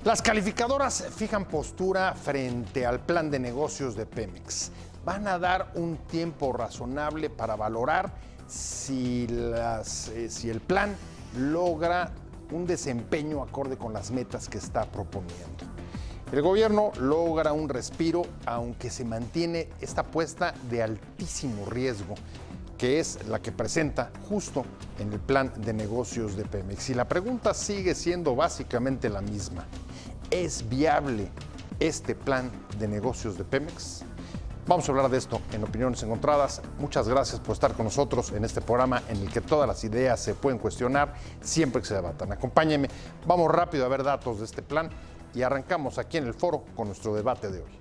Las calificadoras fijan postura frente al plan de negocios de Pemex. Van a dar un tiempo razonable para valorar si el plan logra un desempeño acorde con las metas que está proponiendo. El gobierno logra un respiro, aunque se mantiene esta apuesta de altísimo riesgo, que es la que presenta justo en el plan de negocios de Pemex. Y la pregunta sigue siendo básicamente la misma. ¿Es viable este plan de negocios de Pemex? Vamos a hablar de esto en Opiniones Encontradas. Muchas gracias por estar con nosotros en este programa en el que todas las ideas se pueden cuestionar siempre que se debatan. Acompáñenme, vamos rápido a ver datos de este plan y arrancamos aquí en el foro con nuestro debate de hoy.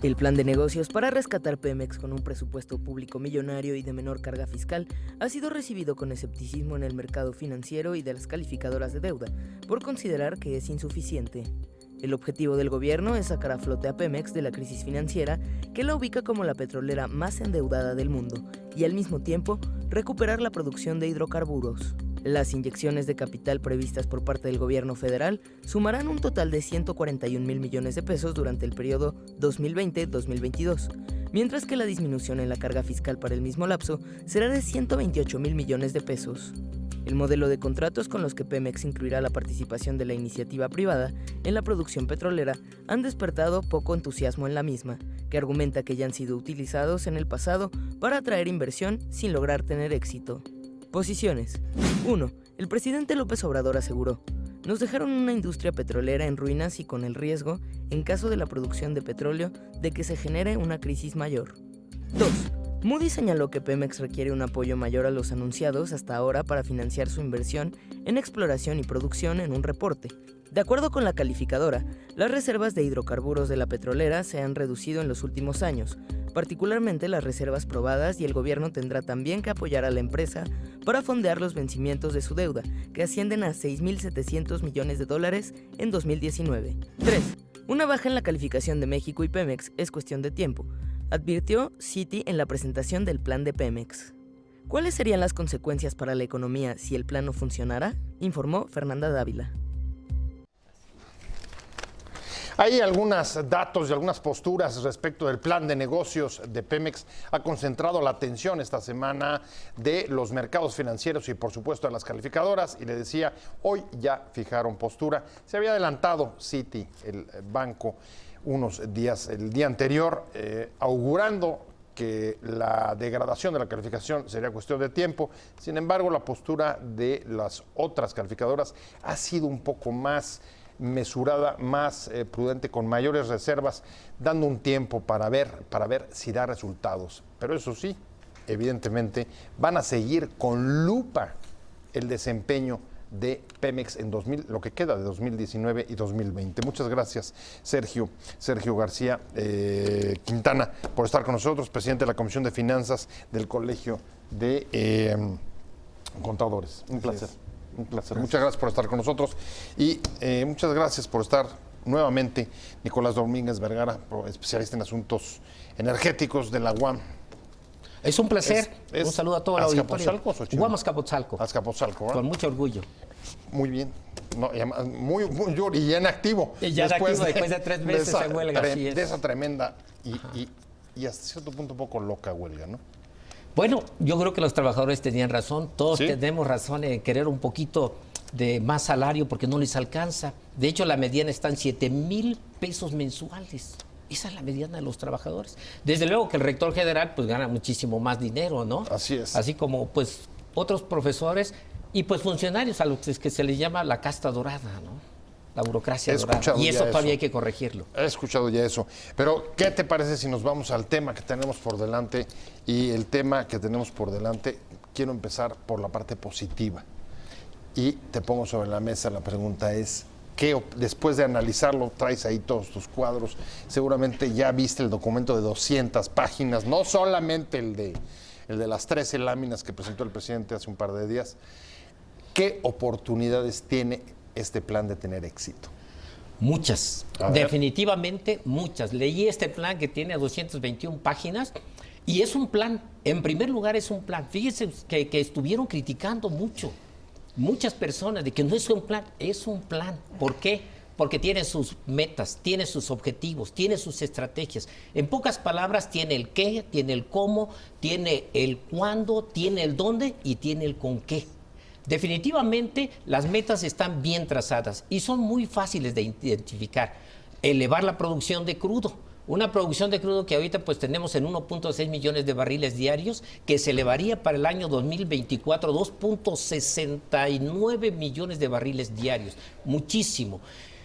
El plan de negocios para rescatar Pemex con un presupuesto público millonario y de menor carga fiscal ha sido recibido con escepticismo en el mercado financiero y de las calificadoras de deuda, por considerar que es insuficiente. El objetivo del gobierno es sacar a flote a Pemex de la crisis financiera que la ubica como la petrolera más endeudada del mundo y al mismo tiempo recuperar la producción de hidrocarburos. Las inyecciones de capital previstas por parte del gobierno federal sumarán un total de 141,000 millones de pesos durante el periodo 2020-2022, mientras que la disminución en la carga fiscal para el mismo lapso será de 128,000 millones de pesos. El modelo de contratos con los que Pemex incluirá la participación de la iniciativa privada en la producción petrolera han despertado poco entusiasmo en la misma, que argumenta que ya han sido utilizados en el pasado para atraer inversión sin lograr tener éxito. Posiciones. 1. El presidente López Obrador aseguró: nos dejaron una industria petrolera en ruinas y con el riesgo, en caso de la producción de petróleo, de que se genere una crisis mayor. 2. Moody's señaló que Pemex requiere un apoyo mayor a los anunciados hasta ahora para financiar su inversión en exploración y producción en un reporte. De acuerdo con la calificadora, las reservas de hidrocarburos de la petrolera se han reducido en los últimos años, particularmente las reservas probadas, y el gobierno tendrá también que apoyar a la empresa para fondear los vencimientos de su deuda, que ascienden a $6,700 millones en 2019. 3. Una baja en la calificación de México y Pemex es cuestión de tiempo, advirtió Citi en la presentación del plan de Pemex. ¿Cuáles serían las consecuencias para la economía si el plan no funcionara?, informó Fernanda Dávila. Hay algunos datos y algunas posturas respecto del plan de negocios de Pemex. Ha concentrado la atención esta semana de los mercados financieros y por supuesto de las calificadoras. Y le decía, hoy ya fijaron postura. Se había adelantado Citi, el banco, unos días, el día anterior, augurando que la degradación de la calificación sería cuestión de tiempo. Sin embargo, la postura de las otras calificadoras ha sido un poco más mesurada, más prudente, con mayores reservas, dando un tiempo para ver si da resultados. Pero eso sí, evidentemente, van a seguir con lupa el desempeño de Pemex en lo que queda de 2019 y 2020. Muchas gracias, Sergio García Quintana, por estar con nosotros, presidente de la Comisión de Finanzas del Colegio de Contadores. Un placer. Un placer. Gracias. Muchas gracias por estar con nosotros y muchas gracias por estar nuevamente Nicolás Domínguez Vergara, especialista en asuntos energéticos de la UAM. Es un placer. Un saludo a todo el auditorio. UAM Azcapotzalco. Azcapotzalco, ¿verdad? Con mucho orgullo. Muy bien. No, muy y ya en activo. Y ya después de 3 meses de huelga. De esa tremenda y hasta cierto punto un poco loca huelga, ¿no? Bueno, yo creo que los trabajadores tenían razón. Todos tenemos razón en querer un poquito de más salario porque no les alcanza. De hecho, la mediana está en 7,000 pesos mensuales. Esa es la mediana de los trabajadores. Desde luego que el rector general pues gana muchísimo más dinero, ¿no? Así es. Así como pues otros profesores y pues funcionarios a los que se les llama la casta dorada, ¿no? La burocracia dorada. Y eso todavía hay que corregirlo. He escuchado ya eso. Pero, ¿qué te parece si nos vamos al tema que tenemos por delante? Y el tema que tenemos por delante, quiero empezar por la parte positiva. Y te pongo sobre la mesa, la pregunta es, ¿qué, después de analizarlo, traes ahí todos tus cuadros? Seguramente ya viste el documento de 200 páginas, no solamente el de las 13 láminas que presentó el presidente hace un par de días. ¿Qué oportunidades tiene este plan de tener éxito? Muchas, definitivamente muchas. Leí este plan que tiene 221 páginas y es un plan, en primer lugar es un plan. Fíjense que estuvieron criticando mucho muchas personas de que no es un plan, es un plan. ¿Por qué? Porque tiene sus metas, tiene sus objetivos, tiene sus estrategias. En pocas palabras, tiene el qué, tiene el cómo, tiene el cuándo, tiene el dónde y tiene el con qué. Definitivamente las metas están bien trazadas y son muy fáciles de identificar. Elevar la producción de crudo. Una producción de crudo que ahorita pues tenemos en 1.6 millones de barriles diarios, que se elevaría para el año 2024 a 2.69 millones de barriles diarios. Muchísimo.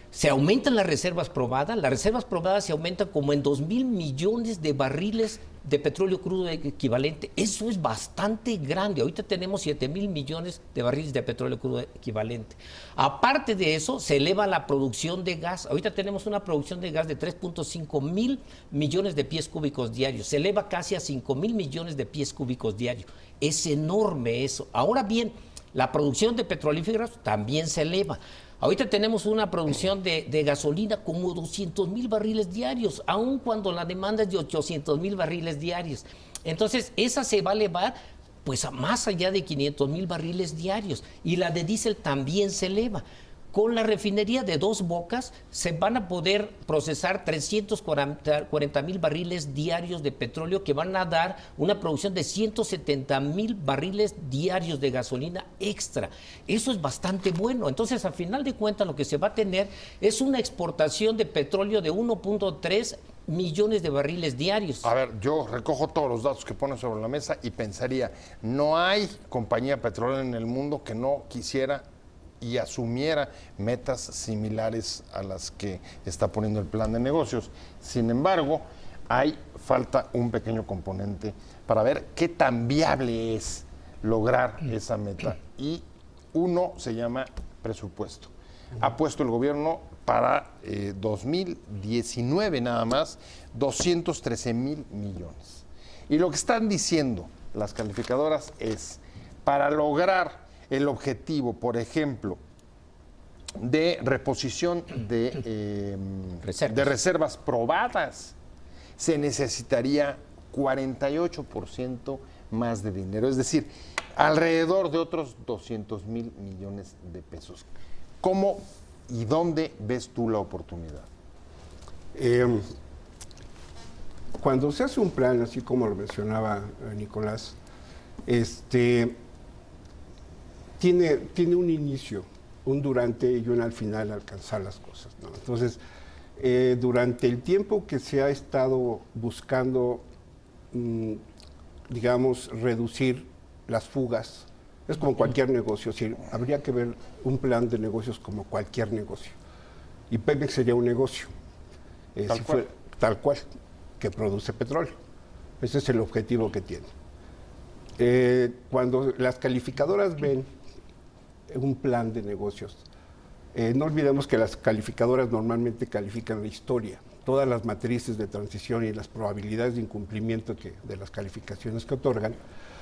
Se aumentan las reservas probadas se aumentan como en 2.000 millones de barriles de petróleo crudo equivalente. Eso es bastante grande. Ahorita tenemos 7.000 millones de barriles de petróleo crudo equivalente. Aparte de eso, se eleva la producción de gas. Ahorita tenemos una producción de gas de 3.5 mil millones de pies cúbicos diarios. Se eleva casi a 5.000 millones de pies cúbicos diarios. Es enorme eso. Ahora bien, la producción de petrolíferos también se eleva. Ahorita tenemos una producción de gasolina como 200.000 barriles diarios, aun cuando la demanda es de 800.000 barriles diarios. Entonces, esa se va a elevar pues a más allá de 500.000 barriles diarios. Y la de diésel también se eleva. Con la refinería de Dos Bocas se van a poder procesar 340.000 barriles diarios de petróleo, que van a dar una producción de 170.000 barriles diarios de gasolina extra. Eso es bastante bueno. Entonces, a final de cuentas, lo que se va a tener es una exportación de petróleo de 1.3 millones de barriles diarios. A ver, yo recojo todos los datos que ponen sobre la mesa y pensaría, no hay compañía petrolera en el mundo que no quisiera y asumiera metas similares a las que está poniendo el plan de negocios. Sin embargo, falta un pequeño componente para ver qué tan viable es lograr esa meta. Y uno se llama presupuesto. Ha puesto el gobierno para 2019 nada más 213.000 millones. Y lo que están diciendo las calificadoras es, para lograr el objetivo, por ejemplo, de reposición de reservas probadas, se necesitaría 48% más de dinero, es decir, alrededor de otros 200.000 millones de pesos. ¿Cómo y dónde ves tú la oportunidad? Cuando se hace un plan, así como lo mencionaba Nicolás, tiene un inicio, un durante y un al final alcanzar las cosas, ¿no? Entonces, durante el tiempo que se ha estado buscando, digamos, reducir las fugas, es como cualquier negocio, es decir, habría que ver un plan de negocios como cualquier negocio. Y Pemex sería un negocio, tal cual, que produce petróleo. Ese es el objetivo que tiene. Cuando las calificadoras ven un plan de negocios, no olvidemos que las calificadoras normalmente califican la historia, todas las matrices de transición y las probabilidades de incumplimiento de las calificaciones que otorgan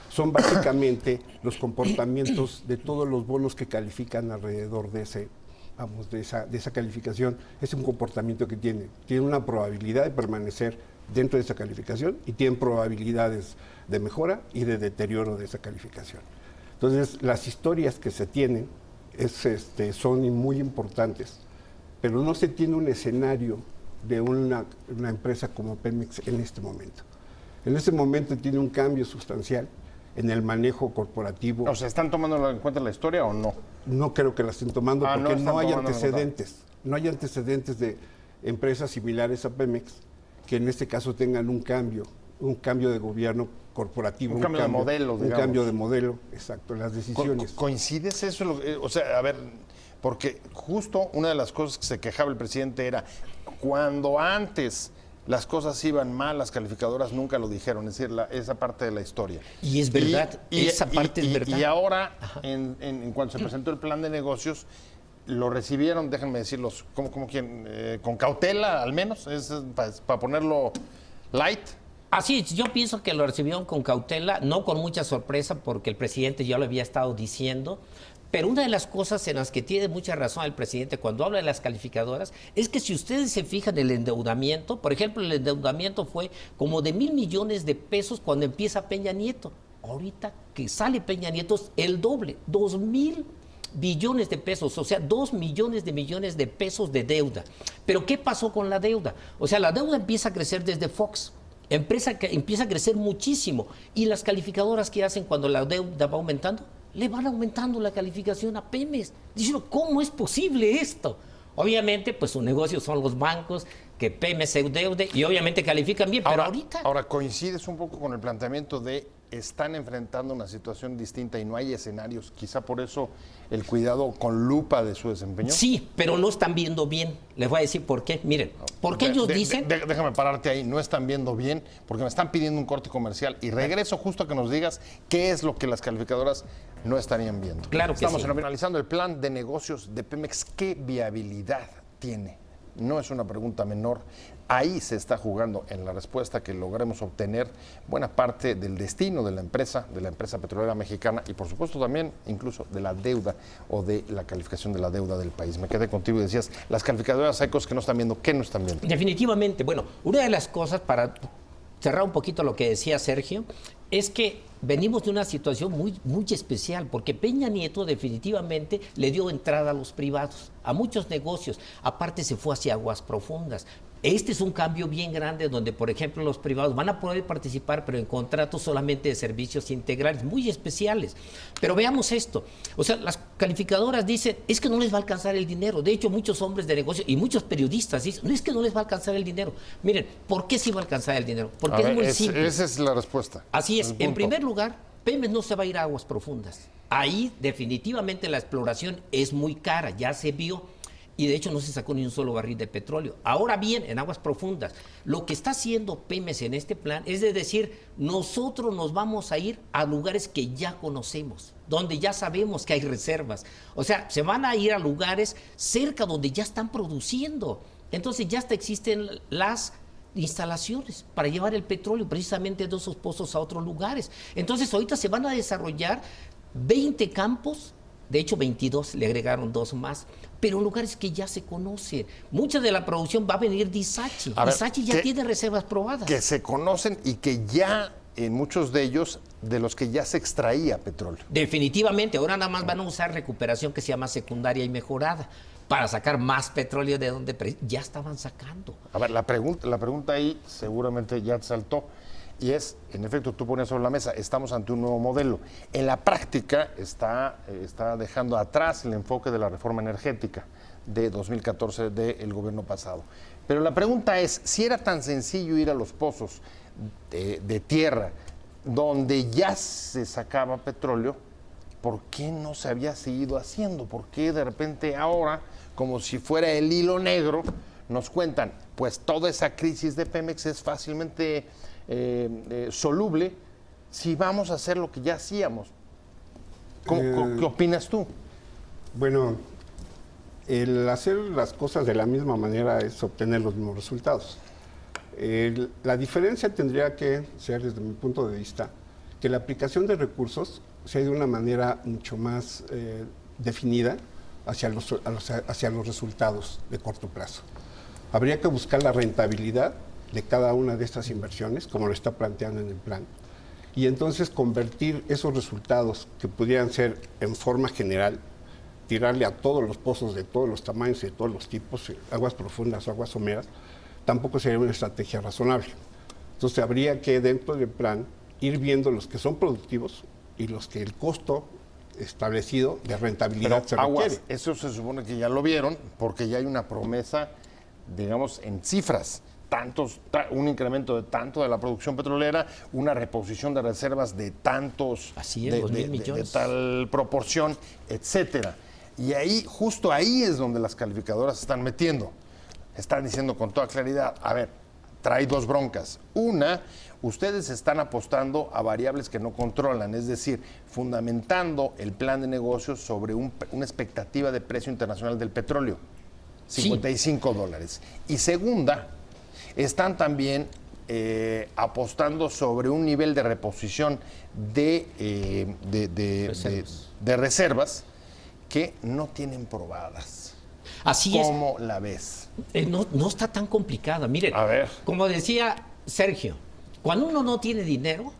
son básicamente los comportamientos de todos los bonos que califican alrededor de esa calificación. Es un comportamiento que tiene una probabilidad de permanecer dentro de esa calificación y tienen probabilidades de mejora y de deterioro de esa calificación. Entonces, las historias que se tienen son muy importantes, pero no se tiene un escenario de una empresa como Pemex en este momento. En este momento tiene un cambio sustancial en el manejo corporativo. O sea, ¿están tomando en cuenta la historia o no? No creo que la estén tomando porque no hay antecedentes. No hay antecedentes de empresas similares a Pemex que en este caso tengan un cambio de gobierno corporativo. Un cambio de modelo, digamos. Un cambio de modelo, exacto, las decisiones. ¿Coincides eso? O sea, a ver, porque justo una de las cosas que se quejaba el presidente era, cuando antes las cosas iban mal, las calificadoras nunca lo dijeron, es decir, esa parte de la historia. Y es verdad, esa parte es verdad. Y ahora, en cuanto se presentó el plan de negocios, lo recibieron, déjenme decirlos, con cautela al menos, para ponerlo light. Así es, yo pienso que lo recibieron con cautela, no con mucha sorpresa, porque el presidente ya lo había estado diciendo. Pero una de las cosas en las que tiene mucha razón el presidente cuando habla de las calificadoras es que si ustedes se fijan en el endeudamiento, por ejemplo, el endeudamiento fue como de 1,000 millones de pesos cuando empieza Peña Nieto. Ahorita que sale Peña Nieto es el doble, 2,000 billones de pesos, o sea, 2 millones de pesos de deuda. Pero ¿qué pasó con la deuda? O sea, la deuda empieza a crecer desde Fox. Empresa que empieza a crecer muchísimo. Y las calificadoras que hacen cuando la deuda va aumentando, le van aumentando la calificación a Pemex. Diciendo, ¿cómo es posible esto? Obviamente, pues su negocio son los bancos, que Pemex se endeude y obviamente califican bien, pero ahorita... Ahora, coincides un poco con el planteamiento de están enfrentando una situación distinta y no hay escenarios, quizá por eso el cuidado con lupa de su desempeño. Sí, pero no están viendo bien. Les voy a decir por qué. Miren, porque ellos dicen... Déjame pararte ahí, no están viendo bien porque me están pidiendo un corte comercial y regreso justo a que nos digas qué es lo que las calificadoras no estarían viendo. Claro que Estamos sí. analizando el plan de negocios de Pemex. ¿Qué viabilidad tiene? No es una pregunta menor. Ahí se está jugando en la respuesta que logremos obtener buena parte del destino de la empresa petrolera mexicana y por supuesto también incluso de la deuda o de la calificación de la deuda del país. Me quedé contigo y decías, las calificadoras hay cosas que no están viendo. ¿Qué no están viendo? Definitivamente. Bueno, una de las cosas, para cerrar un poquito lo que decía Sergio, es que venimos de una situación muy especial, porque Peña Nieto definitivamente le dio entrada a los privados, a muchos negocios. Aparte se fue hacia aguas profundas. Este es un cambio bien grande donde, por ejemplo, los privados van a poder participar, pero en contratos solamente de servicios integrales, muy especiales. Pero veamos esto. O sea, las calificadoras dicen, es que no les va a alcanzar el dinero. De hecho, muchos hombres de negocio y muchos periodistas dicen, no es que no les va a alcanzar el dinero. Miren, ¿por qué sí va a alcanzar el dinero? Porque es muy simple. Esa es la respuesta. Así es. En primer lugar, Pemex no se va a ir a aguas profundas. Ahí definitivamente la exploración es muy cara, ya se vio. Y de hecho no se sacó ni un solo barril de petróleo. Ahora bien, en aguas profundas, lo que está haciendo Pemex en este plan es de decir, nosotros nos vamos a ir a lugares que ya conocemos, donde ya sabemos que hay reservas. O sea, se van a ir a lugares cerca donde ya están produciendo. Entonces ya hasta existen las instalaciones para llevar el petróleo precisamente de esos pozos a otros lugares. Entonces ahorita se van a desarrollar 20 campos. De hecho, 22, le agregaron 2 más, pero en lugares que ya se conocen. Mucha de la producción va a venir de Ixachi. Ixachi ya tiene reservas probadas. Que se conocen y que ya, en muchos de ellos, de los que ya se extraía petróleo. Definitivamente, ahora nada más van a usar recuperación que se llama secundaria y mejorada para sacar más petróleo de donde ya estaban sacando. A ver, la pregunta ahí seguramente ya te saltó. Y es, en efecto, tú pones sobre la mesa, estamos ante un nuevo modelo. En la práctica está dejando atrás el enfoque de la reforma energética de 2014 del gobierno pasado. Pero la pregunta es, si era tan sencillo ir a los pozos de tierra donde ya se sacaba petróleo, ¿por qué no se había seguido haciendo? ¿Por qué de repente ahora, como si fuera el hilo negro, nos cuentan, pues toda esa crisis de Pemex es fácilmente soluble si vamos a hacer lo que ya hacíamos? ¿Qué opinas tú? Bueno, el hacer las cosas de la misma manera es obtener los mismos resultados. La diferencia tendría que ser, desde mi punto de vista, que la aplicación de recursos sea de una manera mucho más definida hacia los resultados de corto plazo. Habría que buscar la rentabilidad de cada una de estas inversiones, como lo está planteando en el plan, y entonces convertir esos resultados que pudieran ser en forma general, tirarle a todos los pozos de todos los tamaños y de todos los tipos, aguas profundas o aguas someras, tampoco sería una estrategia razonable. Entonces habría que, dentro del plan, ir viendo los que son productivos y los que el costo establecido de rentabilidad se requiere. Eso se supone que ya lo vieron, porque ya hay una promesa, digamos, en cifras. Un incremento de tanto de la producción petrolera, una reposición de reservas de tantos, así es, de tal proporción, etcétera. Y ahí, justo ahí es donde las calificadoras se están metiendo. Están diciendo con toda claridad, a ver, trae 2 broncas. Una, ustedes están apostando a variables que no controlan, es decir, fundamentando el plan de negocios sobre una expectativa de precio internacional del petróleo, $55. Y segunda, están también apostando sobre un nivel de reposición de reservas que no tienen probadas. Así es. ¿Cómo la ves? No está tan complicada. Miren, a ver, como decía Sergio, cuando uno no tiene dinero,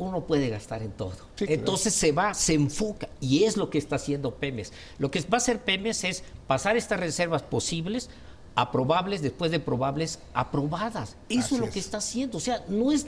uno puede gastar en todo. Sí, claro. Entonces se enfoca, y es lo que está haciendo Pemex. Lo que va a hacer Pemex es pasar estas reservas posibles a probables, después de probables, aprobadas. Eso Así es lo es. que está haciendo. O sea, no es,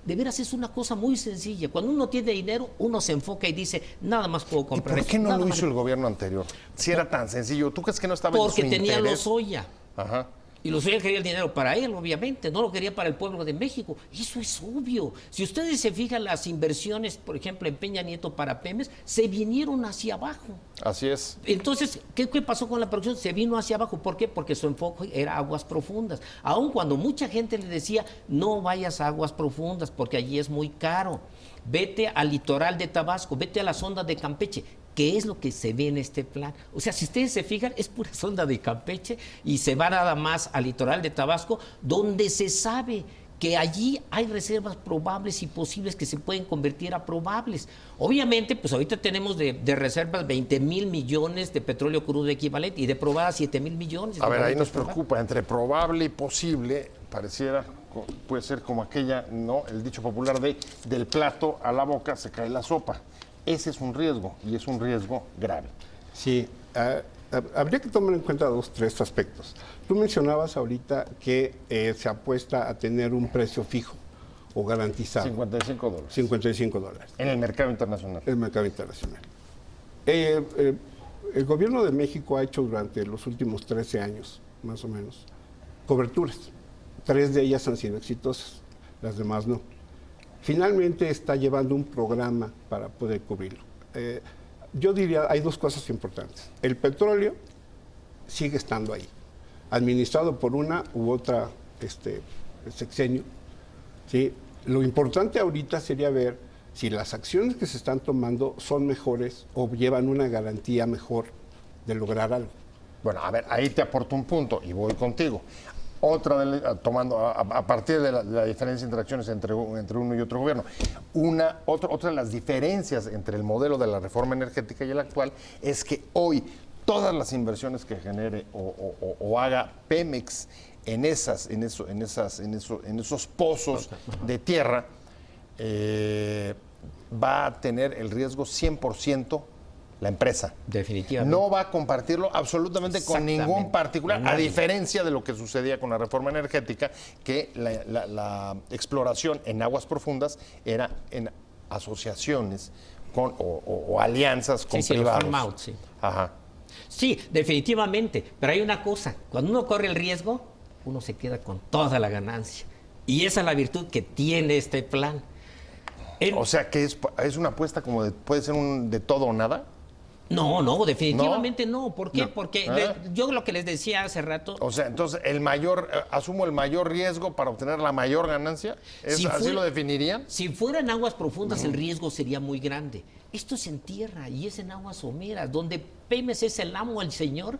de veras es una cosa muy sencilla. Cuando uno tiene dinero, uno se enfoca y dice, nada más puedo ¿Y comprar por esto, qué no nada lo más. hizo el gobierno anterior? Si era tan sencillo. ¿Tú crees que no estaba en su Porque tenía interés? Lozoya. Ajá. Y Lozoya quería el dinero para él, obviamente, no lo quería para el pueblo de México. Eso es obvio. Si ustedes se fijan, las inversiones, por ejemplo, en Peña Nieto para Pemex, se vinieron hacia abajo. Así es. Entonces, ¿qué pasó con la producción? Se vino hacia abajo. ¿Por qué? Porque su enfoque era aguas profundas. Aun cuando mucha gente le decía, no vayas a aguas profundas porque allí es muy caro. Vete al litoral de Tabasco, vete a la sonda de Campeche. ¿Qué es lo que se ve en este plan? O sea, si ustedes se fijan, es pura sonda de Campeche y se va nada más al litoral de Tabasco, donde se sabe que allí hay reservas probables y posibles que se pueden convertir a probables. Obviamente, pues ahorita tenemos de reservas 20,000 millones de petróleo crudo equivalente y de probadas 7,000 millones. A ver, ahí nos probadas. preocupa. Entre probable y posible, pareciera, puede ser como aquella, ¿no? El dicho popular de del plato a la boca se cae la sopa. Ese es un riesgo y es un riesgo grave. Sí, habría que tomar en cuenta 3 aspectos. Tú mencionabas ahorita que se apuesta a tener un precio fijo o garantizado. $55. $55 En el mercado internacional. el mercado internacional. El gobierno de México ha hecho durante los últimos 13 años, más o menos, coberturas. 3 de ellas han sido exitosas, las demás no. Finalmente está llevando un programa para poder cubrirlo. Yo diría, hay 2 cosas importantes. El petróleo sigue estando ahí, administrado por una u otra sexenio. ¿Sí? Lo importante ahorita sería ver si las acciones que se están tomando son mejores o llevan una garantía mejor de lograr algo. Bueno, a ver, ahí te aporto un punto y voy contigo. Tomando a partir de la diferencia entre acciones entre uno y otro gobierno. Otra de las diferencias entre el modelo de la reforma energética y el actual es que hoy todas las inversiones que genere o haga Pemex en esos pozos de tierra va a tener el riesgo 100% la empresa. Definitivamente. No va a compartirlo absolutamente con ningún particular, a diferencia de lo que sucedía con la reforma energética, que la exploración en aguas profundas era en asociaciones o alianzas con privados. Los farm out, sí. Ajá. Sí, definitivamente. Pero hay una cosa, cuando uno corre el riesgo, uno se queda con toda la ganancia. Y esa es la virtud que tiene este plan. O sea, que es una apuesta como puede ser un de todo o nada. No, definitivamente no. ¿Por qué? No. Porque ¿Ah? yo lo que les decía hace rato... O sea, entonces asumo el mayor riesgo para obtener la mayor ganancia. Si ¿Así fuera- lo definirían? Si fueran aguas profundas, el riesgo sería muy grande. Esto es en tierra y es en aguas someras, donde Pemex es el amo, el señor,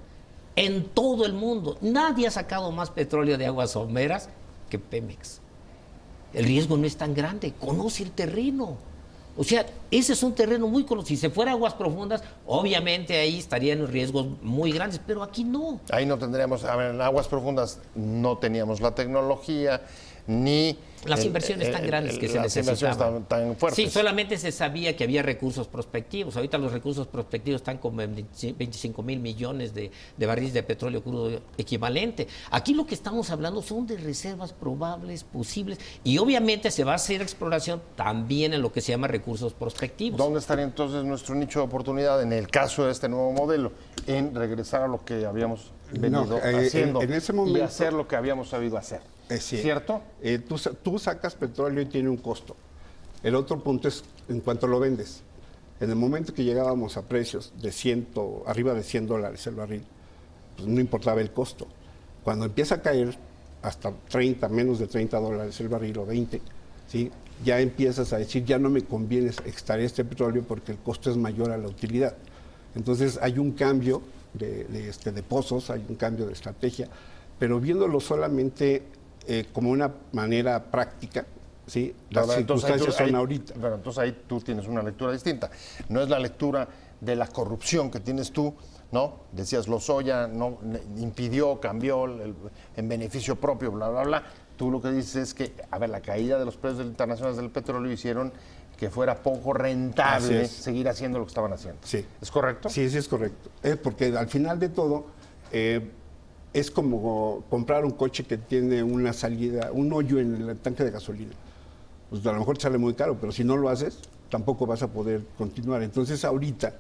en todo el mundo. Nadie ha sacado más petróleo de aguas someras que Pemex. El riesgo no es tan grande, conoce el terreno. O sea, ese es un terreno muy conocido. Si se fuera aguas profundas, obviamente ahí estarían riesgos muy grandes, pero aquí no. Ahí no tendríamos, a ver, en aguas profundas no teníamos la tecnología, ni Las inversiones tan grandes que se las inversiones necesitaban. tan fuertes. Sí, solamente se sabía que había recursos prospectivos. Ahorita los recursos prospectivos están como en 25,000 millones de barriles de petróleo crudo equivalente. Aquí lo que estamos hablando son de reservas probables, posibles, y obviamente se va a hacer exploración también en lo que se llama recursos prospectivos. ¿Dónde estaría entonces nuestro nicho de oportunidad en el caso de este nuevo modelo? En regresar a lo que habíamos venido haciendo en ese momento- y hacer lo que habíamos sabido hacer. Sí. ¿Cierto? Tú sacas petróleo y tiene un costo. El otro punto es en cuanto lo vendes. En el momento que llegábamos a precios de arriba de $100 el barril, pues no importaba el costo. Cuando empieza a caer hasta 30, menos de $30 el barril o 20, ¿sí? Ya empiezas a decir, ya no me conviene extraer este petróleo porque el costo es mayor a la utilidad. Entonces hay un cambio de pozos, hay un cambio de estrategia, pero viéndolo solamente como una manera práctica, ¿sí? Las Pero entonces circunstancias son ahorita. Pero entonces ahí tú tienes una lectura distinta. No es la lectura de la corrupción que tienes tú, ¿no? Decías, Lozoya no impidió, cambió en beneficio propio, bla, bla, bla. tú lo que dices es que, a ver, la caída de los precios internacionales del petróleo hicieron que fuera poco rentable seguir haciendo lo que estaban haciendo. Sí. ¿Es correcto? Sí, sí es correcto. Porque al final de todo, es como comprar un coche que tiene una salida, un hoyo en el tanque de gasolina. Pues a lo mejor te sale muy caro, pero si no lo haces, tampoco vas a poder continuar. Entonces ahorita,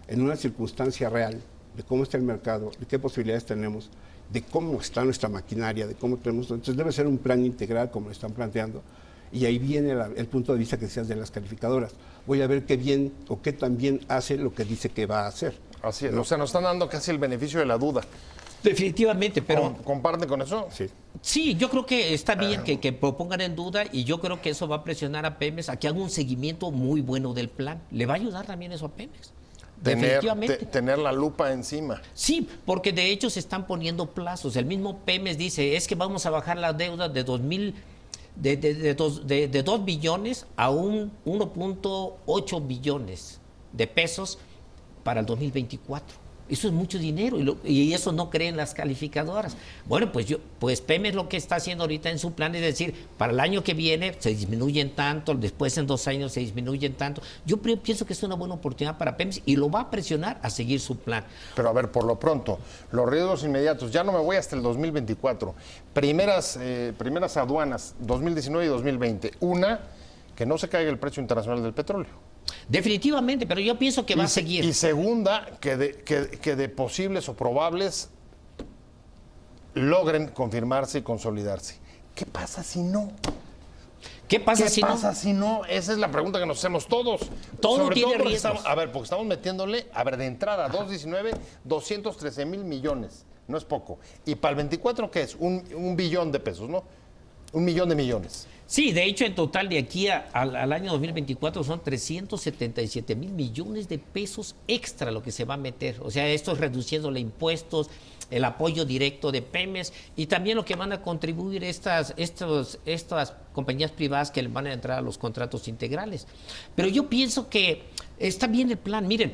en una circunstancia real, de cómo está el mercado, de qué posibilidades tenemos, de cómo está nuestra maquinaria, de cómo tenemos... Entonces debe ser un plan integral, como lo están planteando, y ahí viene el punto de vista que decías de las calificadoras. Voy a ver qué bien o qué tan bien hace lo que dice que va a hacer. Así es, o sea, nos están dando casi el beneficio de la duda. Definitivamente, pero... ¿Comparten con eso? Sí. Sí, yo creo que está bien que propongan en duda y yo creo que eso va a presionar a Pemex a que haga un seguimiento muy bueno del plan. Le va a ayudar también eso a Pemex. Definitivamente. Tener la lupa encima. Sí, porque de hecho se están poniendo plazos. El mismo Pemex dice, es que vamos a bajar la deuda de 2 billones a 1.8 billones de pesos para el 2024. Eso es mucho dinero y eso no creen las calificadoras. Bueno, pues Pemex lo que está haciendo ahorita en su plan es decir, para el año que viene se disminuyen tanto, después en 2 años se disminuyen tanto. Yo pienso que es una buena oportunidad para Pemex y lo va a presionar a seguir su plan. Pero a ver, por lo pronto, los riesgos inmediatos, ya no me voy hasta el 2024. Primeras aduanas, 2019 y 2020. Una, que no se caiga el precio internacional del petróleo. Definitivamente, pero yo pienso que va a seguir. Y segunda, que de posibles o probables logren confirmarse y consolidarse. ¿Qué pasa si no? ¿Qué pasa si no? Esa es la pregunta que nos hacemos todos. Todo tiene riesgos. Porque estamos metiéndole, de entrada, 2019, 213 mil millones. No es poco. Y para el 24, ¿qué es? Un billón de pesos, ¿no? 1 millón de millones. Sí, de hecho, en total de aquí al año 2024 son 377 mil millones de pesos extra lo que se va a meter. O sea, esto es reduciéndole impuestos, el apoyo directo de Pemex y también lo que van a contribuir estas compañías privadas que van a entrar a los contratos integrales. Pero yo pienso que está bien el plan. Miren,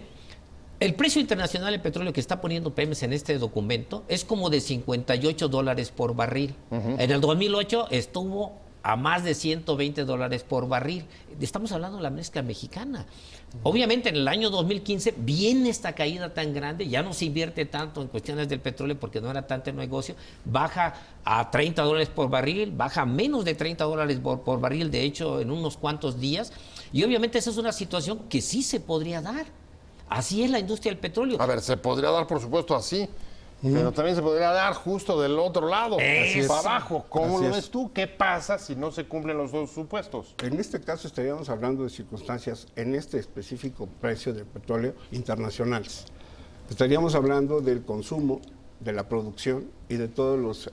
el precio internacional del petróleo que está poniendo Pemex en este documento es como de $58 por barril. En el 2008 estuvo a más de $120 por barril. Estamos hablando de la mezcla mexicana. Obviamente en el año 2015 viene esta caída tan grande, ya no se invierte tanto en cuestiones del petróleo porque no era tanto el negocio, baja a $30 por barril, baja a menos de $30 por barril, de hecho en unos cuantos días, y obviamente esa es una situación que sí se podría dar. Así es la industria del petróleo. A ver, se podría dar, por supuesto, así, pero también se podría dar justo del otro lado, para abajo. ¿Cómo lo ves tú? ¿Qué pasa si no se cumplen los dos supuestos? En este caso estaríamos hablando de circunstancias, en este específico precio del petróleo, internacionales. Estaríamos hablando del consumo, de la producción y de todos los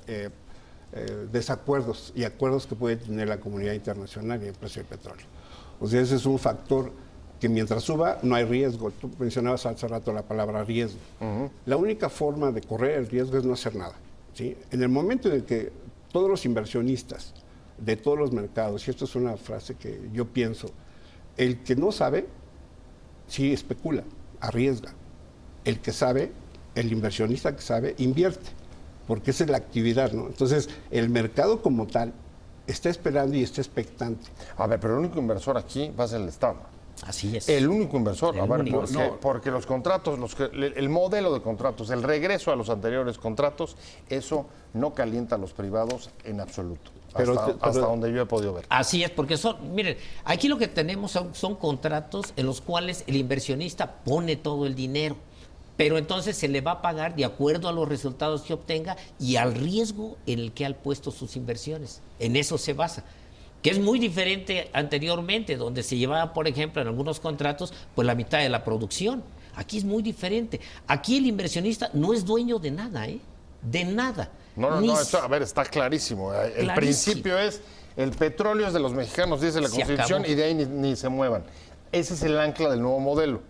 desacuerdos y acuerdos que puede tener la comunidad internacional y el precio del petróleo. O sea, ese es un factor que mientras suba no hay riesgo. Tú mencionabas hace rato la palabra riesgo. La única forma de correr el riesgo es no hacer nada, ¿sí? En el momento en el que todos los inversionistas de todos los mercados, y esto es una frase que yo pienso, el que no sabe, sí especula, arriesga. El que sabe, el inversionista que sabe, invierte, porque esa es la actividad, ¿no? Entonces, el mercado como tal está esperando y está expectante. A ver, pero el único inversor aquí va a ser el Estado. Así es. El único inversor. El a ver, único. porque los contratos, el modelo de contratos, el regreso a los anteriores contratos, eso no calienta a los privados en absoluto. Hasta donde yo he podido ver. Así es, porque miren, aquí lo que tenemos son contratos en los cuales el inversionista pone todo el dinero, pero entonces se le va a pagar de acuerdo a los resultados que obtenga y al riesgo en el que ha puesto sus inversiones. En eso se basa. Que es muy diferente anteriormente, donde se llevaba, por ejemplo, en algunos contratos, pues la mitad de la producción. Aquí es muy diferente. Aquí el inversionista no es dueño de nada, ¿eh? De nada. No, esto, a ver, está clarísimo. El principio es, el petróleo es de los mexicanos, dice la Constitución, y de ahí ni se muevan. Ese es el ancla del nuevo modelo.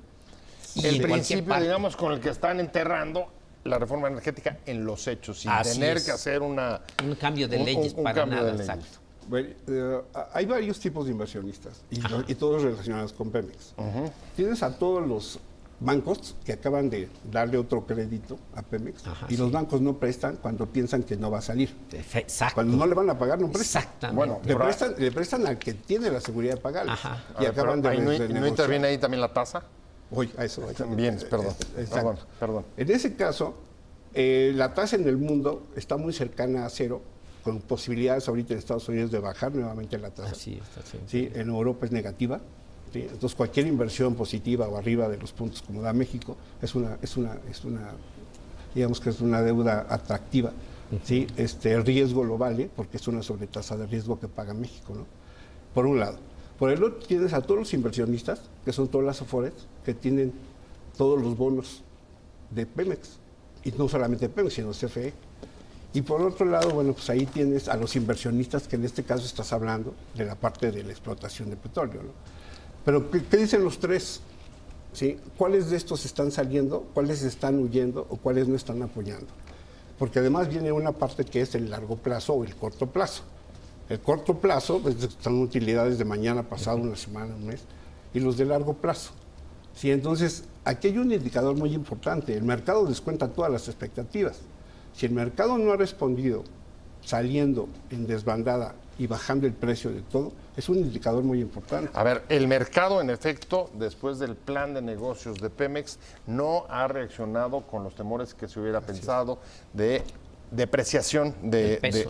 Y el principio, digamos, con el que están enterrando la reforma energética en los hechos, sin tener que hacer un cambio de leyes para nada. Exacto. Bueno, hay varios tipos de inversionistas y todos relacionados con Pemex. Tienes a todos los bancos que acaban de darle otro crédito a Pemex. Ajá, y los bancos no prestan cuando piensan que no va a salir. Exacto. Cuando no le van a pagar, no prestan. Exactamente. Bueno, Le prestan al que tiene la seguridad de pagarles. Ajá. Y acaban de ahí no renegociar. interviene ahí también la tasa. Uy, a eso. Bien, perdón. Exacto. Perdón. En ese caso, la tasa en el mundo está muy cercana a cero, con posibilidades ahorita en Estados Unidos de bajar nuevamente la tasa. Así está, sí. ¿Sí? En Europa es negativa. ¿Sí? Entonces, cualquier inversión positiva o arriba de los puntos como da México digamos que es una deuda atractiva. ¿Sí? El riesgo lo vale porque es una sobretasa de riesgo que paga México, ¿no? Por un lado. Por el otro tienes a todos los inversionistas, que son todas las Afores, que tienen todos los bonos de Pemex. Y no solamente Pemex, sino CFE. Y por otro lado, bueno, pues ahí tienes a los inversionistas, que en este caso estás hablando de la parte de la explotación de petróleo, ¿no? Pero, ¿qué dicen los tres? ¿Sí? ¿Cuáles de estos están saliendo, cuáles están huyendo o cuáles no están apoyando? Porque además viene una parte que es el largo plazo o el corto plazo. El corto plazo, pues, son utilidades de mañana, pasado, una semana, un mes, y los de largo plazo. ¿Sí? Entonces, aquí hay un indicador muy importante. El mercado descuenta todas las expectativas. Si el mercado no ha respondido saliendo en desbandada y bajando el precio de todo, es un indicador muy importante. A ver, el mercado, en efecto, después del plan de negocios de Pemex, no ha reaccionado con los temores que se hubiera pensado de depreciación del peso.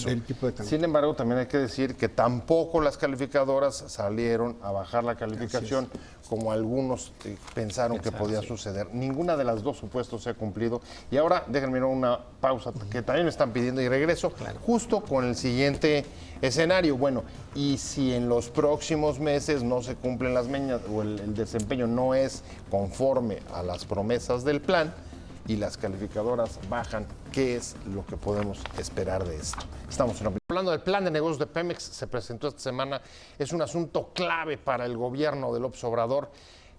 Del tipo de cambio. Sin embargo, también hay que decir que tampoco las calificadoras salieron a bajar la calificación como algunos pensaron que podía suceder. Ninguna de las dos supuestos se ha cumplido. Y ahora déjenme una pausa que también me están pidiendo y regreso justo con el siguiente escenario. Bueno, y si en los próximos meses no se cumplen las meñas o el desempeño no es conforme a las promesas del plan, y las calificadoras bajan, ¿qué es lo que podemos esperar de esto? Estamos hablando del plan de negocios de Pemex, se presentó esta semana, es un asunto clave para el gobierno de López Obrador,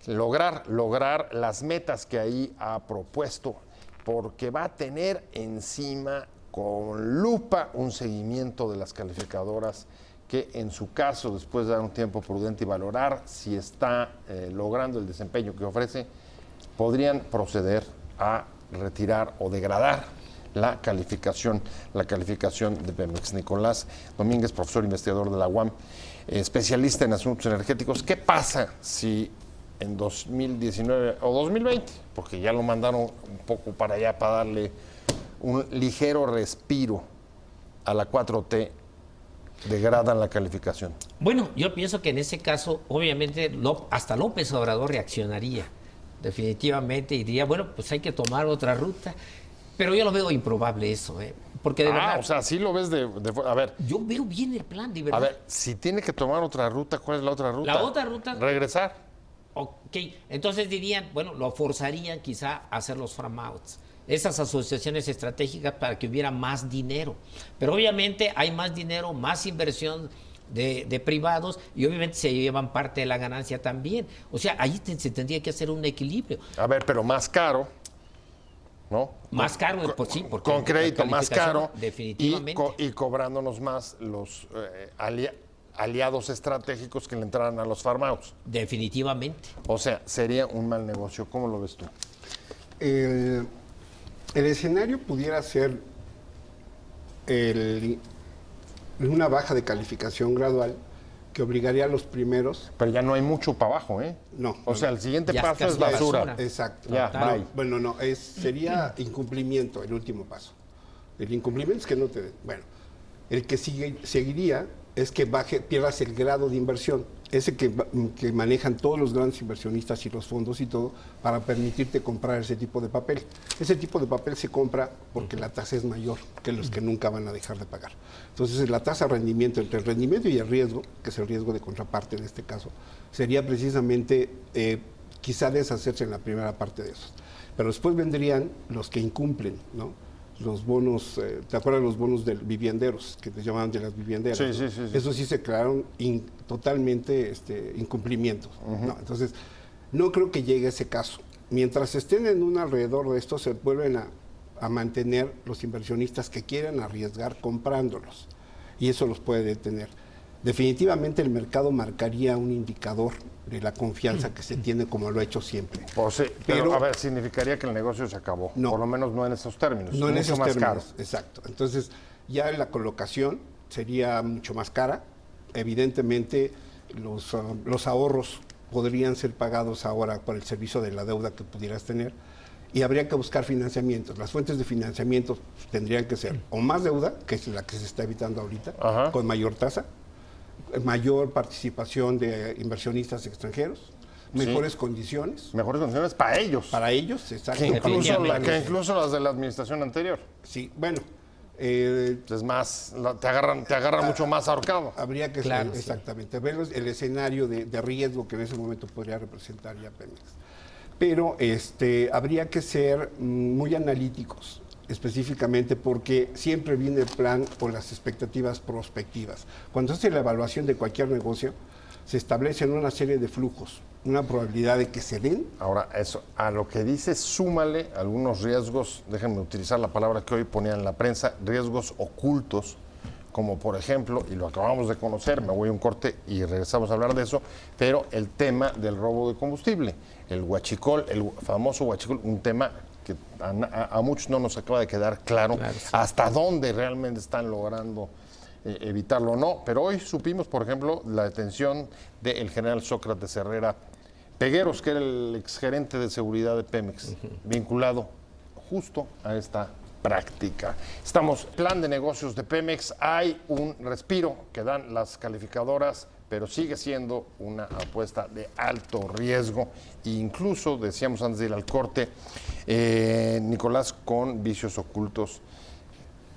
lograr las metas que ahí ha propuesto, porque va a tener encima con lupa un seguimiento de las calificadoras que en su caso, después de dar un tiempo prudente y valorar si está logrando el desempeño que ofrece, podrían proceder a retirar o degradar la calificación de Pemex. Nicolás Domínguez, profesor investigador de la UAM, especialista en asuntos energéticos. ¿Qué pasa si en 2019 o 2020, porque ya lo mandaron un poco para allá para darle un ligero respiro a la 4T, degradan la calificación? Bueno, yo pienso que en ese caso, obviamente, hasta López Obrador reaccionaría definitivamente y diría, bueno, pues hay que tomar otra ruta. Pero yo lo veo improbable eso, porque de verdad... o sea, sí lo ves a ver... Yo veo bien el plan, de verdad. A ver, si tiene que tomar otra ruta, ¿cuál es la otra ruta? La otra ruta... Regresar. Ok, entonces dirían, bueno, lo forzarían quizá a hacer los farm-outs, esas asociaciones estratégicas para que hubiera más dinero. Pero obviamente hay más dinero, más inversión de privados y obviamente se llevan parte de la ganancia también. O sea, ahí se tendría que hacer un equilibrio. A ver, pero más caro, ¿no? Más caro, pues sí, porque con crédito más caro definitivamente. y cobrándonos más los aliados estratégicos que le entraran a los farm-outs. Definitivamente. O sea, sería un mal negocio. ¿Cómo lo ves tú? El escenario pudiera ser una baja de calificación gradual que obligaría a los primeros. Pero ya no hay mucho para abajo, ¿eh? No. O sea, el siguiente Ya paso es es casi basura. Exacto. Ya, Claro. bye. Bueno, no, sería incumplimiento el último paso. El incumplimiento es que no te den. Bueno, el que seguiría es que pierdas el grado de inversión, ese que manejan todos los grandes inversionistas y los fondos y todo, para permitirte comprar ese tipo de papel. Ese tipo de papel se compra porque la tasa es mayor que los que nunca van a dejar de pagar. Entonces, la tasa de rendimiento, entre el rendimiento y el riesgo, que es el riesgo de contraparte en este caso, sería precisamente quizá deshacerse en la primera parte de esos. Pero después vendrían los que incumplen, ¿no? Los bonos, ¿te acuerdas los bonos de vivienderos, que te llamaban de las vivienderas? Sí, ¿no? sí, sí, sí. Esos sí se crearon totalmente incumplimientos. ¿no? Entonces, no creo que llegue a ese caso. Mientras estén en un alrededor de esto, se vuelven a mantener los inversionistas que quieren arriesgar comprándolos. Y eso los puede detener. definitivamente el mercado marcaría un indicador de la confianza que se tiene como lo ha hecho siempre. Pues sí, pero a ver, significaría que el negocio se acabó. No. Por lo menos no en esos términos. No en mucho esos más términos, caro. exacto. Entonces, ya la colocación sería mucho más cara. Evidentemente, los ahorros podrían ser pagados ahora por el servicio de la deuda que pudieras tener y habría que buscar financiamientos. Las fuentes de financiamiento tendrían que ser o más deuda, que es la que se está evitando ahorita, Ajá. con mayor tasa, mayor participación de inversionistas extranjeros, mejores condiciones Mejores condiciones para ellos. para ellos, exacto. Que incluso las de la administración anterior. Sí, bueno, Es más, te agarran mucho más ahorcado. habría que Claro, ser, sí. exactamente, ver el escenario de riesgo que en ese momento podría representar ya Pemex. Pero habría que ser muy analíticos, específicamente porque siempre viene el plan o las expectativas prospectivas. Cuando se hace la evaluación de cualquier negocio, se establecen una serie de flujos, una probabilidad de que se den. Ahora, eso, a lo que dice, súmale algunos riesgos, déjenme utilizar la palabra que hoy ponía en la prensa, riesgos ocultos, como por ejemplo, y lo acabamos de conocer, me voy a un corte y regresamos a hablar de eso, pero el tema del robo de combustible, el huachicol, el famoso huachicol, un tema que a muchos no nos acaba de quedar claro, Claro, sí. hasta dónde realmente están logrando evitarlo o no, pero hoy supimos, por ejemplo, la detención del general Sócrates Herrera Pegueros, que era el exgerente de seguridad de Pemex, vinculado justo a esta práctica. Estamos, plan de negocios de Pemex, hay un respiro que dan las calificadoras, pero sigue siendo una apuesta de alto riesgo, e incluso, decíamos antes de ir al corte, Nicolás, con vicios ocultos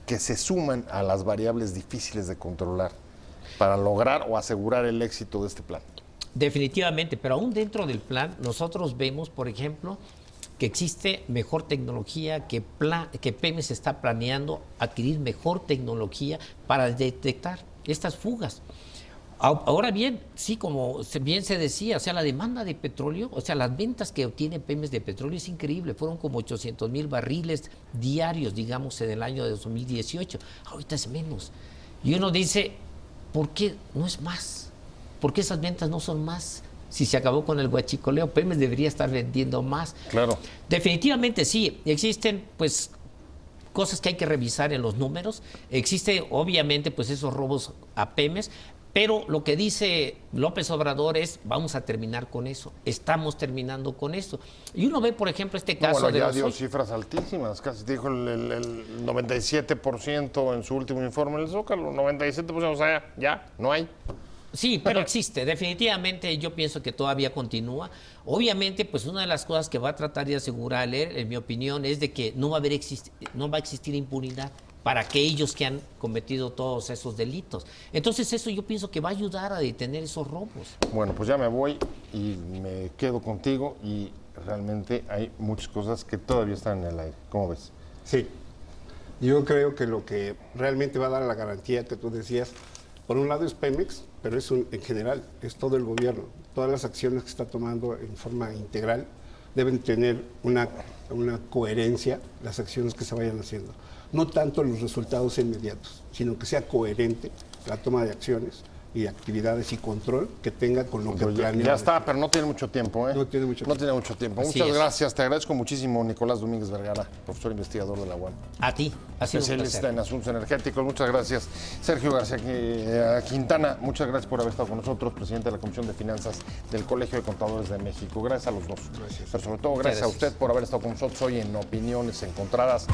que se suman a las variables difíciles de controlar para lograr o asegurar el éxito de este plan. Definitivamente, pero aún dentro del plan, nosotros vemos, por ejemplo, que existe mejor tecnología, que Pemex está planeando adquirir mejor tecnología para detectar estas fugas. Ahora bien, sí, como bien se decía, o sea, la demanda de petróleo, o sea, las ventas que obtiene Pemex de petróleo es increíble, fueron como 800,000 barriles diarios, digamos, en el año de 2018, ahorita es menos. Y uno dice, ¿por qué no es más? ¿Por qué esas ventas no son más? Si se acabó con el huachicoleo, Pemex debería estar vendiendo más. Claro. Definitivamente sí, existen pues cosas que hay que revisar en los números, existe obviamente pues esos robos a Pemex, pero lo que dice López Obrador es, vamos a terminar con eso, estamos terminando con eso. Y uno ve, por ejemplo, este caso Bueno, de ya los dio cifras altísimas, casi dijo el 97% en su último informe del Zócalo, 97%, o sea, ya no hay. Sí, pero existe. Definitivamente yo pienso que todavía continúa. Obviamente, pues una de las cosas que va a tratar de asegurar, en mi opinión, es de que no va a existir impunidad para aquellos que han cometido todos esos delitos. Entonces eso yo pienso que va a ayudar a detener esos robos. Bueno, pues ya me voy y me quedo contigo y realmente hay muchas cosas que todavía están en el aire. ¿Cómo ves? Sí, yo creo que lo que realmente va a dar la garantía que tú decías, por un lado es Pemex, pero en general, es todo el gobierno. Todas las acciones que está tomando en forma integral deben tener una coherencia, las acciones que se vayan haciendo. No tanto los resultados inmediatos, sino que sea coherente la toma de acciones y actividades y control que tenga con lo que planea. Ya está, pero no tiene mucho tiempo, ¿eh? No tiene mucho tiempo. No tiene mucho tiempo. Así Muchas es. gracias. Te agradezco muchísimo, Nicolás Domínguez Vergara, profesor investigador de la UAM. A ti, ha sido un Especialista placer. en asuntos energéticos. Muchas gracias. Sergio García Quintana, muchas gracias por haber estado con nosotros, presidente de la Comisión de Finanzas del Colegio de Contadores de México. Gracias a los dos. Pero sobre todo, gracias a Gracias. usted por haber estado con nosotros hoy en Opiniones Encontradas.